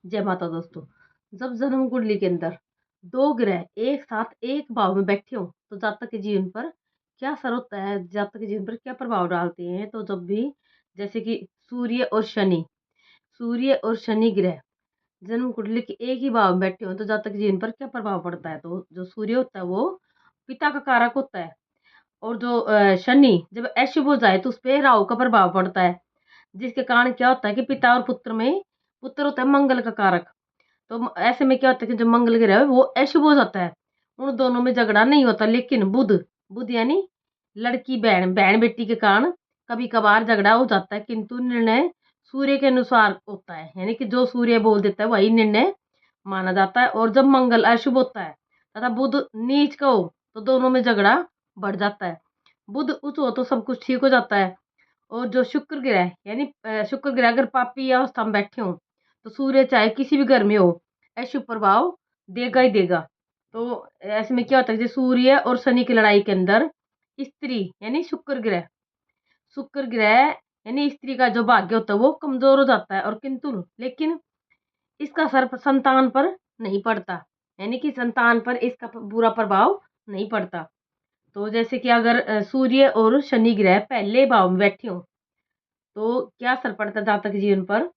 जय माता दोस्तों। जब जन्म कुंडली के अंदर दो ग्रह एक साथ एक भाव में बैठे हों तो जातक के जीवन पर क्या असर होता है, जातक के जीवन पर क्या प्रभाव डालते हैं। तो जब भी जैसे कि सूर्य और शनि ग्रह जन्म कुंडली के एक ही भाव में बैठे हों तो जातक के जीवन पर क्या प्रभाव पड़ता है। तो जो सूर्य होता है वो पिता का कारक होता है, और जो शनि जब अशुभ हो जाए तो उस पर राहु का प्रभाव पड़ता है, जिसके कारण क्या होता है कि पिता और पुत्र में पुत्र होता है मंगल का कारक। तो ऐसे में क्या होता है कि जो मंगल ग्रह है वो अशुभ हो जाता है, उन दोनों में झगड़ा नहीं होता। लेकिन बुध बुध यानी लड़की बहन बहन बेटी के कारण कभी कभार झगड़ा हो जाता है, किंतु निर्णय सूर्य के अनुसार होता है, यानी कि जो सूर्य बोल देता है वही निर्णय माना जाता है। और जब मंगल अशुभ होता है तथा बुध नीच का हो तो दोनों में झगड़ा बढ़ जाता है। बुध उच्च हो तो सब कुछ ठीक हो जाता है। और जो शुक्र ग्रह यानी शुक्र ग्रह अगर पापी अवस्था में बैठे हों तो सूर्य चाहे किसी भी घर में हो अशुभ प्रभाव देगा ही देगा। तो ऐसे में क्या होता है कि सूर्य और शनि की लड़ाई के अंदर स्त्री यानी शुक्र ग्रह यानी स्त्री का जो भाग्य होता है वो कमजोर हो जाता है, और किंतु लेकिन इसका असर संतान पर नहीं पड़ता, यानी कि संतान पर इसका बुरा प्रभाव नहीं पड़ता। तो जैसे कि अगर सूर्य और शनि ग्रह पहले भाव में बैठे हो तो क्या असर पड़ता है जातक जीवन पर।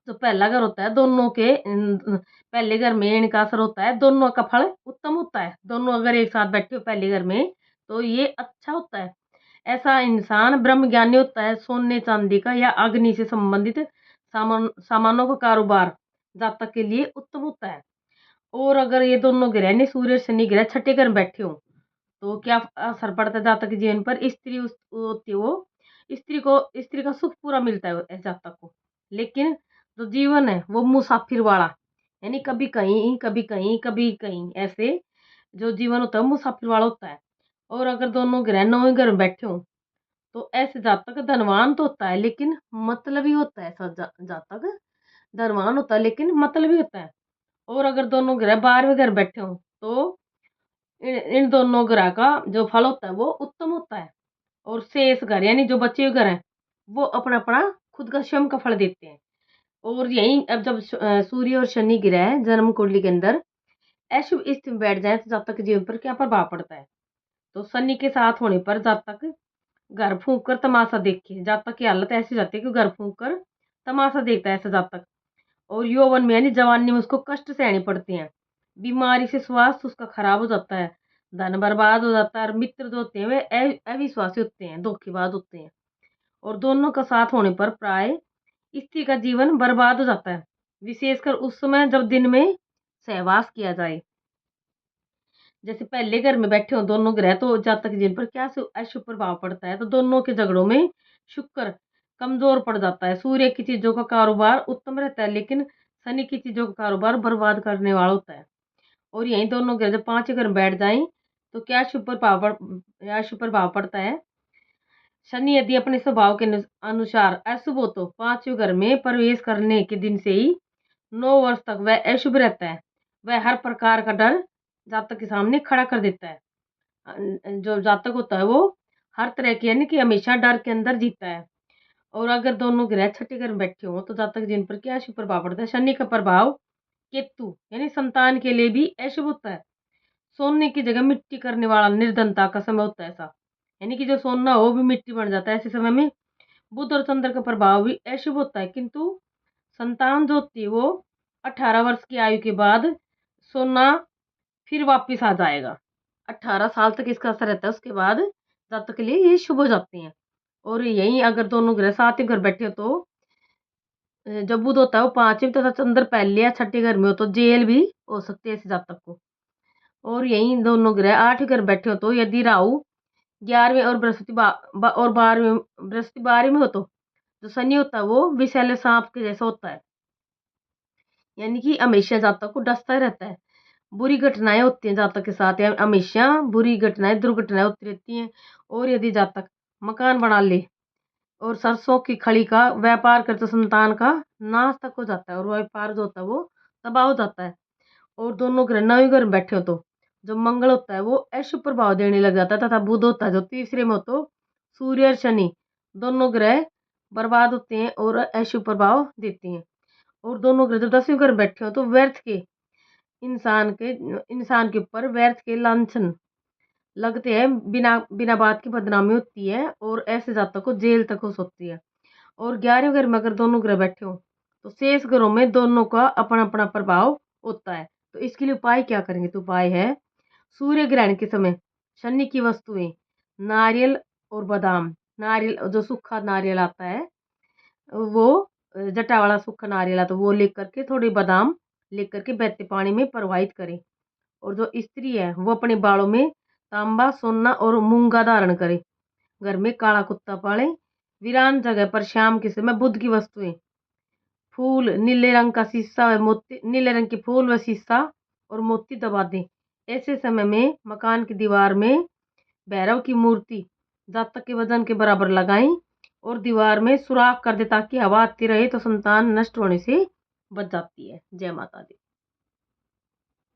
जो पहला घर होता है दोनों के पहले घर में इनका असर होता है, दोनों का फल उत्तम होता है। दोनों अगर एक साथ बैठे हो पहले घर में तो ये अच्छा होता है। ऐसा इंसान ब्रह्म ज्ञानी होता है। सोने चांदी का या अग्नि से संबंधित सामानों का कारोबार जातक के लिए उत्तम होता है। और अगर ये दोनों ग्रह ने सूर्य और शनि ग्रह छठे घर में बैठे हो तो क्या असर पड़ता है जातक के जीवन पर। स्त्री होती है वो स्त्री का सुख पूरा मिलता है इस जातक को। लेकिन जो जीवन है वो मुसाफिर वाला, यानी कभी कहीं कभी कहीं कभी कहीं, ऐसे जो जीवन होता है वो मुसाफिर वाला होता है। और अगर दोनों ग्रह नौवें घर में बैठे हो तो ऐसे जातक धनवान तो होता है लेकिन मतलबी होता है। ऐसा जातक धनवान होता है लेकिन मतलबी होता है। और अगर दोनों ग्रह 12वें घर बैठे हो तो इन दोनों ग्रह का जो फल होता है वो उत्तम होता है। और शेष घर यानी जो बचे हुए घर हैं वो अपना अपना खुद का स्वयं का फल देते हैं। और यही अब जब सूर्य और शनि ग्रह जन्म कुंडली के अंदर अशुभ स्थिति में बैठ जाए तो जातक के जीवन पर क्या प्रभाव पड़ता है। तो शनि के साथ होने पर जातक घर फूंक कर तमाशा देखे, जातक की हालत ऐसी हो जाती है कि घर फूंक कर तमाशा देखता है ऐसा जातक। और यौवन में यानी जवानी में उसको कष्ट सहने पड़ते हैं। बीमारी से स्वास्थ्य उसका खराब हो जाता है, धन बर्बाद हो जाता है, और मित्र जो होते हैं वे अविश्वासी होते हैं, धोखेबाज होते हैं। और दोनों का साथ होने पर प्राय स्त्री का जीवन बर्बाद हो जाता है, विशेषकर उस समय जब दिन में सहवास किया जाए। जैसे पहले घर में बैठे हो दोनों ग्रह तो जातक जीवन पर क्या अशुभ प्रभाव पड़ता है। तो दोनों के झगड़ों में शुक्र कमजोर पड़ जाता है। सूर्य की चीजों का कारोबार उत्तम रहता है लेकिन शनि की चीजों का कारोबार बर्बाद करने वाला होता है। और यही दोनों ग्रह जब पांच घर में बैठ जाएं तो क्या अशुभ प्रभाव पड़ता है। शनि यदि अपने स्वभाव के अनुसार अशुभ हो तो पांचवें घर में प्रवेश करने के दिन से ही 9 वर्ष तक वह अशुभ रहता है। वह हर प्रकार का डर जातक के सामने खड़ा कर देता है। जो जातक होता है वो हर तरह की यानी कि हमेशा डर के अंदर जीता है। और अगर दोनों ग्रह छठे घर में बैठे हो तो जातक जिन पर क्या अशुभ प्रभाव पड़ता है। शनि का प्रभाव केतु यानी संतान के लिए भी अशुभ होता है। सोने की जगह मिट्टी करने वाला निर्धनता का समय होता है ऐसा, यानी कि जो सोना हो वो भी मिट्टी बन जाता है ऐसे समय में। बुध और चंद्र का प्रभाव भी अशुभ होता है, किंतु संतान जो होती है वो 18 वर्ष की आयु के बाद सोना फिर वापिस आ जाएगा। 18 साल तक इसका असर रहता है, उसके बाद जातक के लिए ये शुभ हो जाते हैं। और यही अगर दोनों ग्रह साथ ही घर बैठे हो तो जब बुध होता है वो पांचवें तथा चंद्र पहले या छठे घर में हो तो जेल भी हो सकती है इस जातक को। और यही दोनों ग्रह आठवें घर बैठे हो तो यदि राहु 11वें और बृहस्पति और 12वें बृहस्पति 12वें में हो तो जो शनि होता है वो विषैले सांप के जैसा होता है, यानी कि हमेशा जातक को डसता ही रहता है। बुरी घटनाएं होती हैं जातक के साथ, या हमेशा बुरी घटनाएं दुर्घटनाएं होती रहती हैं। और यदि जातक मकान बना ले और सरसों की खड़ी का व्यापार करते संतान का नाश तक हो जाता है और व्यापार जो होता है वो तबाह हो जाता है। और दोनों ग्रह नवे घर में बैठे हो तो जो मंगल होता है वो अशुभ प्रभाव देने लग जाता है, तथा बुध होता है जो तीसरे में हो तो सूर्य और शनि दोनों ग्रह बर्बाद होते हैं और अशुभ प्रभाव देते हैं। और दोनों ग्रह जब 10वीं घर बैठे हो तो व्यर्थ के इंसान के ऊपर व्यर्थ के लांछन लगते हैं, बिना बिना बात की बदनामी होती है और ऐसे जातकों को जेल तक हो सकती है। और 11वें घर में अगर दोनों ग्रह बैठे हो तो शेष ग्रहों में दोनों का अपना अपना प्रभाव होता है। तो इसके लिए उपाय क्या करेंगे? तो उपाय है, सूर्य ग्रहण के समय शनि की वस्तुएं नारियल और बादाम, नारियल जो सूखा नारियल आता है वो जटा वाला सूखा नारियल आता है वो लेकर के थोड़े बादाम लेकर के बहते पानी में प्रवाहित करें। और जो स्त्री है वो अपने बालों में तांबा सोना और मूंगा धारण करे, घर में काला कुत्ता पाले, वीरान जगह पर शाम के समय बुध की वस्तुएं फूल नीले रंग का शीशा व मोती, नीले रंग के फूल व शीशा और मोती दबा दें। ऐसे समय में मकान की दीवार में भैरव की मूर्ति जातक के वजन के बराबर लगाएं और दीवार में सुराख कर दे ताकि हवा आती रहे तो संतान नष्ट होने से बच जाती है। जय माता दी।